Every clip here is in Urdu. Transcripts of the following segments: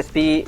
SP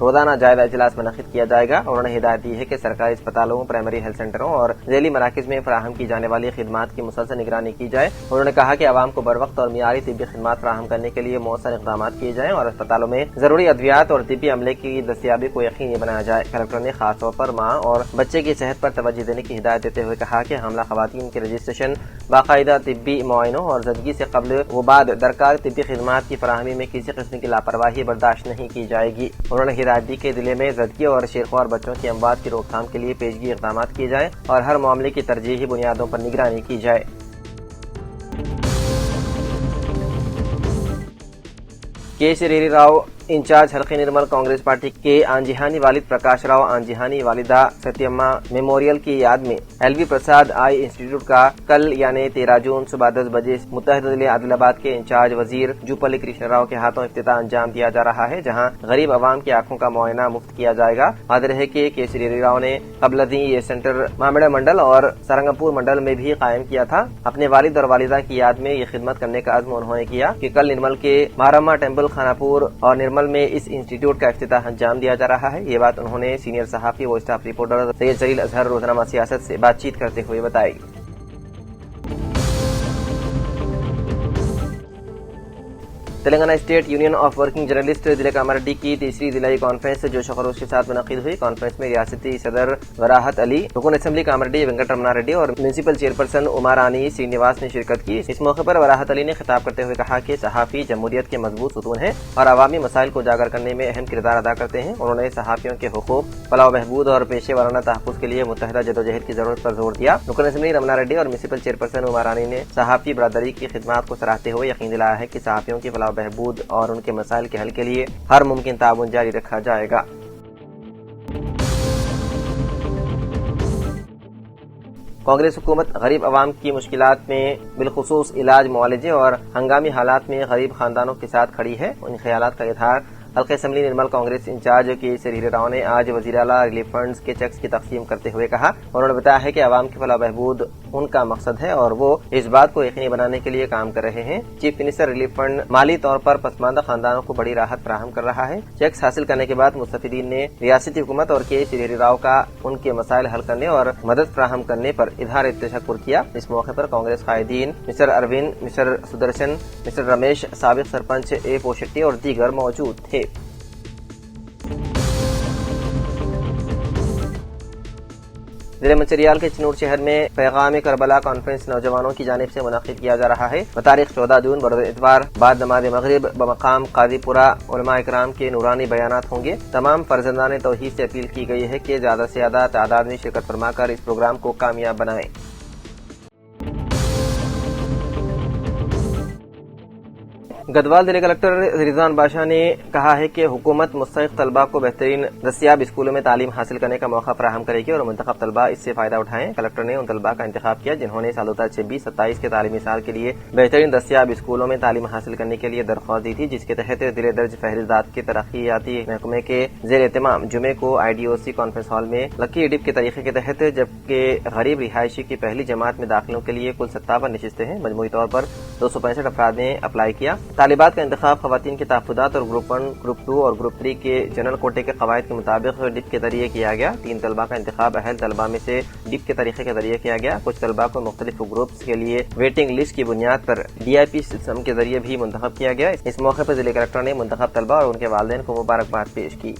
روزانہ جائزہ اجلاس منعقد کیا جائے گا۔ انہوں نے ہدایت دی ہے کہ سرکاری اسپتالوں، پرائمری ہیلتھ سینٹروں اور ذیلی مراکز میں فراہم کی جانے والی خدمات کی مسلسل نگرانی کی جائے۔ انہوں نے کہا کہ عوام کو بروقت اور معیاری طبی خدمات فراہم کرنے کے لیے مؤثر اقدامات کیے جائیں اور اسپتالوں میں ضروری ادویات اور طبی عملے کی دستیابی کو یقینی بنایا جائے۔ کلکٹر نے خاص طور پر ماں اور بچے کی صحت پر توجہ دینے کی ہدایت دیتے ہوئے کہا کہ حاملہ خواتین کے رجسٹریشن، باقاعدہ طبی معائنوں اور زچگی سے قبل و بعد درکار طبی خدمات کی فراہمی میں کسی قسم کی لاپرواہی برداشت نہیں کی جائے گی۔ انہوں نے ہدایت دی کہ ضلع میں زچگی اور شیرخوار بچوں کی اموات کی روک تھام کے لیے پیشگی اقدامات کیے جائیں اور ہر معاملے کی ترجیحی بنیادوں پر نگرانی کی جائے۔ کے سریری راؤ انچارج حلقہ نرمل کانگریس پارٹی کے آنجہانی والد پرکاش راؤ، آنجہانی والدہ ستیما میموریل کی یاد میں ایل وی پرساد آئی انسٹی ٹیوٹ کا کل یعنی 13 جون صبح 10 بجے متحدہ ضلع عادل آباد کے انچارج وزیر جوپلی کرشنا راؤ کے ہاتھوں افتتاح انجام دیا جا رہا ہے، جہاں غریب عوام کی آنکھوں کا معائنہ مفت کیا جائے گا۔ واضح ہے کہ کے سریری راؤ نے قبل ازیں یہ سینٹر مامڑا منڈل اور سرنگپور منڈل میں بھی قائم کیا تھا۔ اپنے والد اور والدہ کی یاد میں یہ خدمت کرنے کا عزم انہوں نے کیا کہ کل نرمل کے مارما ٹیمپل خاناپور اور نرمل میں اس انسٹی ٹیوٹ کا افتتاح انجام دیا جا رہا ہے۔ یہ بات انہوں نے سینئر صحافی و اسٹاف رپورٹر سید جلیل اظہر روزنامہ سیاست سے بات چیت کرتے ہوئے بتائی۔ Telangana state union of working journalist ضلع کاماریڈی کی تیسری ضلعی کانفرنس جوش و خروش کے ساتھ منعقد ہوئی۔ کانفرنس میں ریاستی صدر وراحت علی، رکن اسمبلی کاماریڈی وینکٹ رمنا ریڈی اور میونسپل چیئرپرسن امارانی سرینیواس نے شرکت کی۔ اس موقع پر وراحت علی نے خطاب کرتے ہوئے کہا کہ صحافی جمہوریت کے مضبوط ستون ہیں اور عوامی مسائل کو اجاگر کرنے میں اہم کردار ادا کرتے ہیں۔ انہوں نے صحافیوں کے حقوق، فلاح و بہبود اور پیشے ورانہ تحفظ کے لیے متحدہ جدوجہد کی ضرورت پر زور دیا۔ رکن اسمبلی رمنا ریڈی اور میونسپل چیئرپرسن امارانی نے صحافی برادری کی خدمات کو سراہتے ہوئے یقین دلایا ہے کہ صحافیوں کی فلاح و بہبود اور ان کے مسائل کے حل کے لیے ہر ممکن تعاون جاری رکھا جائے گا۔ کانگریس حکومت غریب عوام کی مشکلات میں بالخصوص علاج، معالجے اور ہنگامی حالات میں غریب خاندانوں کے ساتھ کھڑی ہے۔ ان خیالات کا اظہار حلقہ اسمبلی نرمل کانگریس انچارج کے سریری راؤ نے آج وزیر اعلیٰ ریلیف فنڈز کے چیکس کی تقسیم کرتے ہوئے کہا۔ انہوں نے بتایا ہے کہ عوام کی فلاح و بہبود ان کا مقصد ہے اور وہ اس بات کو یقینی بنانے کے لیے کام کر رہے ہیں۔ چیف منسٹر ریلیف فنڈ مالی طور پر پسماندہ خاندانوں کو بڑی راحت فراہم کر رہا ہے۔ چیکس حاصل کرنے کے بعد مستفیدین نے ریاستی حکومت اور کے سریری راؤ کا ان کے مسائل حل کرنے اور مدد فراہم کرنے پر اظہار تشکر کیا۔ اس موقع پر کانگریس قائدین mister Arvind, mister Sudarshan, mister Ramesh, سابق سرپنچ اے پوشٹی اور دیگر موجود تھے۔ ضلع منچریال کے چنور شہر میں پیغام کربلا کانفرنس نوجوانوں کی جانب سے منعقد کیا جا رہا ہے۔ بتاریخ 14 جون بروز اتوار بعد نماز مغرب بمقام قاضی پورہ علماء اکرام کے نورانی بیانات ہوں گے۔ تمام فرزندان توحید سے اپیل کی گئی ہے کہ زیادہ سے زیادہ تعداد میں شرکت فرما کر اس پروگرام کو کامیاب بنائیں۔ گدوال ضلع کلکٹر رضوان بادشاہ نے کہا ہے کہ حکومت مستحق طلبہ کو بہترین دستیاب اسکولوں میں تعلیم حاصل کرنے کا موقع فراہم کرے گی اور منتخب طلبہ اس سے فائدہ اٹھائیں۔ کلکٹر نے ان طلبہ کا انتخاب کیا جنہوں نے سال 2026-27 کے تعلیمی سال کے لیے بہترین دستیاب اسکولوں میں تعلیم حاصل کرنے کے لیے درخواست دی تھی، جس کے تحت ضلع درج فہرستات کے ترقیاتی محکمے کے زیر اہتمام جمعے کو IDOC کانفرنس ہال میں لکی ڈپ کے طریقے کے تحت، جبکہ غریب رہائشی کی پہلی جماعت میں داخلوں کے لیے کل 57 نشستیں ہیں، مجموعی طور پر 265 افراد نے اپلائی کیا۔ طالبات کا انتخاب خواتین کے تحفظات اور گروپ 1، گروپ 2 اور گروپ 3 کے جنرل کوٹے کے قواعد کے مطابق ڈپ کے ذریعے کیا گیا۔ 3 طلبہ کا انتخاب اہل طلبہ میں سے ڈپ کے طریقے کے ذریعے کیا گیا۔ کچھ طلبہ کو مختلف گروپس کے لیے ویٹنگ لسٹ کی بنیاد پر DIP سسٹم کے ذریعے بھی منتخب کیا گیا۔ اس موقع پر ضلع کلکٹر نے منتخب طلبہ اور ان کے والدین کو مبارکباد پیش کی۔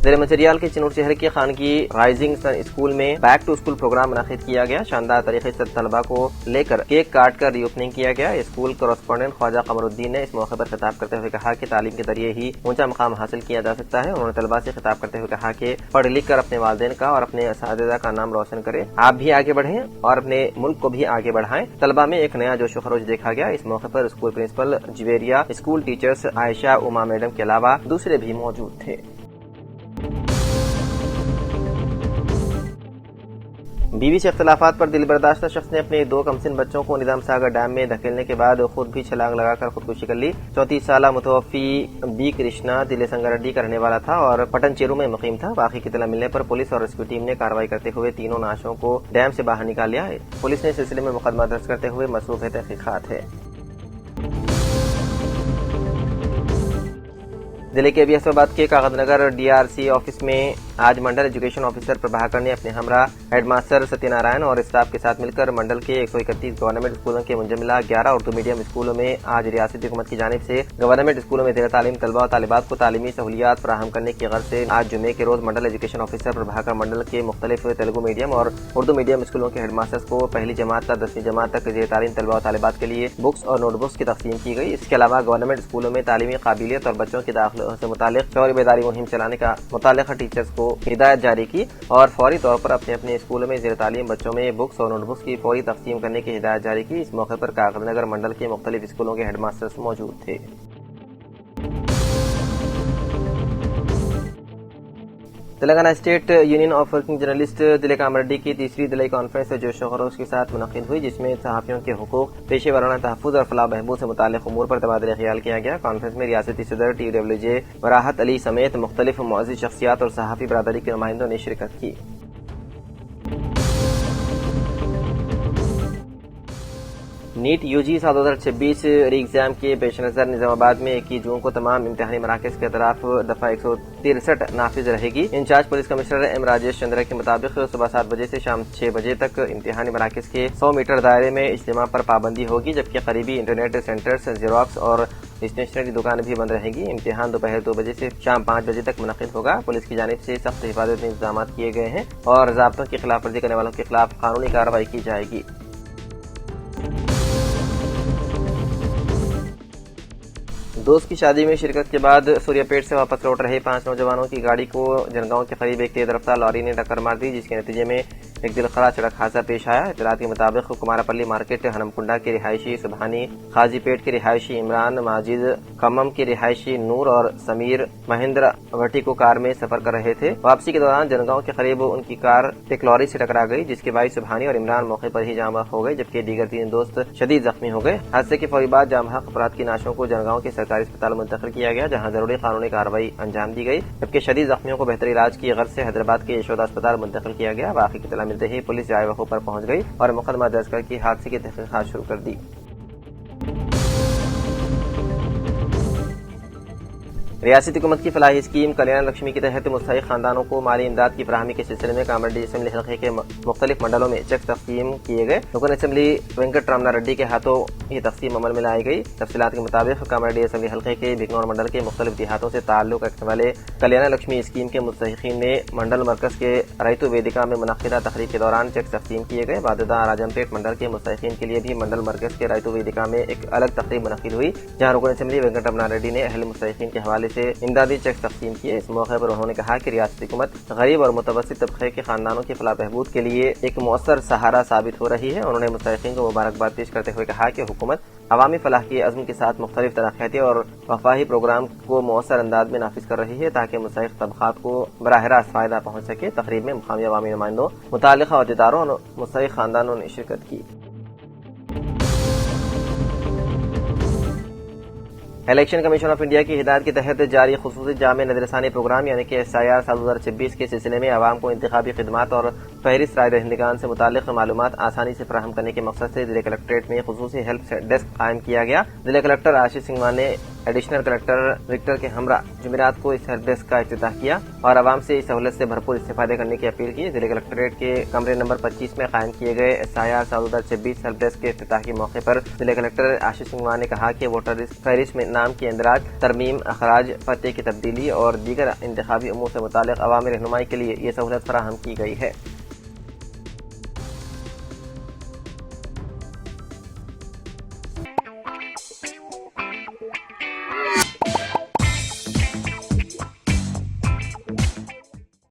ضلع منچریال کے چنور شہر کے خانگی رائزنگ سن اسکول میں بیک ٹو اسکول پروگرام منعقد کیا گیا۔ شاندار طریقے سے طلبہ کو لے کر کیک کاٹ کر ری اوپننگ کیا گیا۔ اسکول کورسپونڈنٹ خواجہ قمر الدین نے اس موقع پر خطاب کرتے ہوئے کہا کہ تعلیم کے ذریعے ہی اونچا مقام حاصل کیا جا سکتا ہے۔ انہوں نے طلبہ سے خطاب کرتے ہوئے کہا کہ پڑھ لکھ کر اپنے والدین کا اور اپنے اساتذہ کا نام روشن کریں، آپ بھی آگے بڑھیں اور اپنے ملک کو بھی آگے بڑھائیں۔ طلبہ میں ایک نیا جوش و خروش دیکھا گیا۔ اس موقع پر school principal Javeria, school teachers Ayesha, Uma madam کے علاوہ دوسرے بھی موجود تھے۔ بیوی سے اختلافات پر دل برداشتہ شخص نے اپنے 2 کمسن بچوں کو نظام ساگر ڈیم میں دھکیلنے کے بعد خود بھی چھلانگ لگا کر خودکشی کر لی۔ 34 سالہ متوفی بی کرشنا ضلع سنگاریڈی کا رہنے والا تھا اور پٹن چیرو میں مقیم تھا۔ واقعے کی اطلاع ملنے پر پولیس اور ریسکیو ٹیم نے کارروائی کرتے ہوئے تینوں نعشوں کو ڈیم سے باہر نکال لیا۔ پولیس نے سلسلے میں مقدمہ درج کرتے ہوئے مصروف تحقیقات ہے۔ ضلع کے اسلام کے کاغذ نگر DRC آفس میں آج منڈل ایجوکیشن آفیسر پربھاکر نے اپنے ہمراہ ہیڈ ماسٹر ستیہ نارائن اور اسٹاف کے ساتھ مل کر منڈل کے 131 گورنمنٹ اسکولوں کے منجملہ 11 اردو میڈیم اسکولوں میں آج ریاستی حکومت کی جانب سے گورنمنٹ اسکولوں میں زیر تعلیم طلبہ و طالبات کو تعلیمی سہولیات فراہم کرنے کی غرض سے آج جمعے کے روز منڈل ایجوکیشن آفیسر پربھاکر منڈل کے مختلف تیلگو میڈیم اور اردو میڈیم اسکولوں کے ہیڈ ماسٹرز کو پہلی جماعت تا 10ویں جماعت تک زیر تعلیم طلبہ و طالبات کے لیے بکس اور نوٹ بکس کی تقسیم کی گئی۔ اس کے علاوہ گورنمنٹ اسکولوں میں تعلیمی قابلیت اور بچوں کے داخلوں سے متعلق شعور بیداری مہم چلانے کا متعلقہ ٹیچرز کو ہدایت جاری کی اور فوری طور پر اپنے اسکولوں میں زیر تعلیم بچوں میں بکس اور نوٹ بکس کی فوری تقسیم کرنے کی ہدایت جاری کی۔ اس موقع پر کاغذ نگر منڈل کے مختلف اسکولوں کے ہیڈ ماسٹرز موجود تھے۔ Telangana state union of working journalist ضلع کامریڈی کی تیسری ضلعی کانفرنس جوش و خروش کے ساتھ منعقد ہوئی، جس میں صحافیوں کے حقوق، پیشے ورانہ تحفظ اور فلاح بہبود سے متعلق امور پر تبادلہ خیال کیا گیا۔ کانفرنس میں ریاستی صدر TWJ وراحت علی سمیت مختلف معزز شخصیات اور صحافی برادری کے نمائندوں نے شرکت کی۔ نیٹ UG سال 2026 ری ایگزام کے پیش نظر نظام آباد میں 21 جون کو تمام امتحانی مراکز کے اطراف دفعہ 163 نافذ رہے گی۔ Incharge police commissioner M Rajesh Chandra کے مطابق صبح 7 بجے سے شام 6 بجے تک امتحانی مراکز کے 100 میٹر دائرے میں اجتماع پر پابندی ہوگی، جبکہ قریبی انٹرنیٹ سینٹرز، زیروکس اور اسٹیشنری دکانیں بھی بند رہیں گی۔ امتحان دوپہر 2 بجے سے شام 5 بجے تک منعقد ہوگا۔ پولیس کی جانب سے سخت حفاظتی انتظامات کیے گئے ہیں اور ضابطوں کی خلاف ورزی کرنے والوں کے خلاف قانونی کارروائی کی جائے گی۔ دوست کی شادی میں شرکت کے بعد سوریا پیٹ سے واپس لوٹ رہے 5 نوجوانوں کی گاڑی کو جنگاؤں کے قریب ایک تیز رفتار لاری نے ٹکر مار دی، جس کے نتیجے میں ایک دلخراش سڑک حادثہ پیش آیا۔ اطلاعات کے مطابق کمارا-پلی مارکیٹ، ہنمکنڈا کے رہائشی سبحانی، خاجی پیٹ کے رہائشی عمران، ماجد کمم کے رہائشی نور اور سمیر مہندر بھٹی کو کار میں سفر کر رہے تھے۔ واپسی کے دوران جنگاؤں کے قریب ان کی کار ایک لاری سے ٹکرا گئی، جس کے باعث سبحانی اور عمران موقع پر ہی جاں بحق ہو گئے، جبکہ دیگر 3 دوست شدید زخمی ہو گئے۔ حادثے کے فوری بعد جاں بحق افراد کی نعشوں کو جنگاؤں کے سرکاری اسپتال منتقل کیا گیا، جہاں ضروری قانونی کارروائی انجام دی گئی، جبکہ شدید زخمیوں کو بہتر علاج کی غرض سے حیدرآباد کے یشودا اسپتال منتقل کیا گیا۔ واقعے کی اطلاع ملتے ہی پولیس جائے وقوع پر پہنچ گئی اور مقدمہ درج کر کے حادثے کی تحقیقات شروع کر دی۔ ریاستی حکومت کی فلاحی اسکیم کلیان لکشمی کے تحت مستحق خاندانوں کو مالی امداد کی فراہمی کے سلسلے میں کامریڈی اسمبلی حلقے کے مختلف منڈلوں میں چیک تقسیم کیے گئے۔ رکن اسمبلی وینکٹ رامنا ریڈی کے ہاتھوں یہ تقسیم عمل میں لائی گئی۔ تفصیلات کے مطابق کامریڈی اسمبلی حلقے کے بھکنور منڈل کے مختلف دیہاتوں سے تعلق رکھنے والے کلیان لکشمی اسکیم کے مستحقین نے منڈل مرکز کے ریتو ویدکا میں منعقدہ تقریب کے دوران چیک تقسیم کیے گئے۔ بعدازاں راجم پیٹ منڈل کے مستحقین کے لیے بھی منڈل مرکز کے ریتو ویدکا میں ایک الگ تقریب منعقد ہوئی، جہاں رکن اسمبلی وینکٹ رامنا ریڈی نے اہل مستحقین کے حوالے سے امدادی چیک تقسیم کیے۔ اس موقع پر انہوں نے کہا کہ ریاستی حکومت غریب اور متوسط طبقے کے خاندانوں کی فلاح بہبود کے لیے ایک مؤثر سہارا ثابت ہو رہی ہے۔ انہوں نے مستحقین کو مبارکباد پیش کرتے ہوئے کہا کہ حکومت عوامی فلاح کے عزم کے ساتھ مختلف ترقیاتی اور وفاہی پروگرام کو مؤثر انداز میں نافذ کر رہی ہے، تاکہ مستحق طبقات کو براہ راست فائدہ پہنچ سکے۔ تقریب میں مقامی عوامی نمائندوں، متعلقہ عہدیداروں اور مستحق خاندانوں نے شرکت کی۔ الیکشن کمیشن آف انڈیا کی ہدایت کے تحت جاری خصوصی جامع نظر ثانی پروگرام یعنی کہ SIR سال 2026 کے سلسلے میں عوام کو انتخابی خدمات اور فہرست رائے دہندگان سے متعلق معلومات آسانی سے فراہم کرنے کے مقصد سے ضلع کلکٹریٹ میں خصوصی ہیلپ ڈیسک قائم کیا گیا۔ ضلع کلکٹر آشیش سنگھ مان نے ایڈیشنل کلکٹر وکٹر کے ہمراہ جمعرات کو اس ہیلپ ڈیسک کا افتتاح کیا اور عوام سے اس سہولت سے بھرپور استفادہ کرنے کی اپیل کی۔ ضلع کلکٹریٹ کے کمرے نمبر 25 میں قائم کیے گئے SIR سال 2026 ہیلپ ڈیسک کے افتتاح کے موقع پر ضلع کلکٹر آشیش سنگھ مان نے کہا کہ ووٹر فہرست میں نام کے اندراج، ترمیم، اخراج، پتے کی تبدیلی اور دیگر انتخابی امور سے متعلق عوامی رہنمائی کے لیے یہ سہولت فراہم کی گئی ہے۔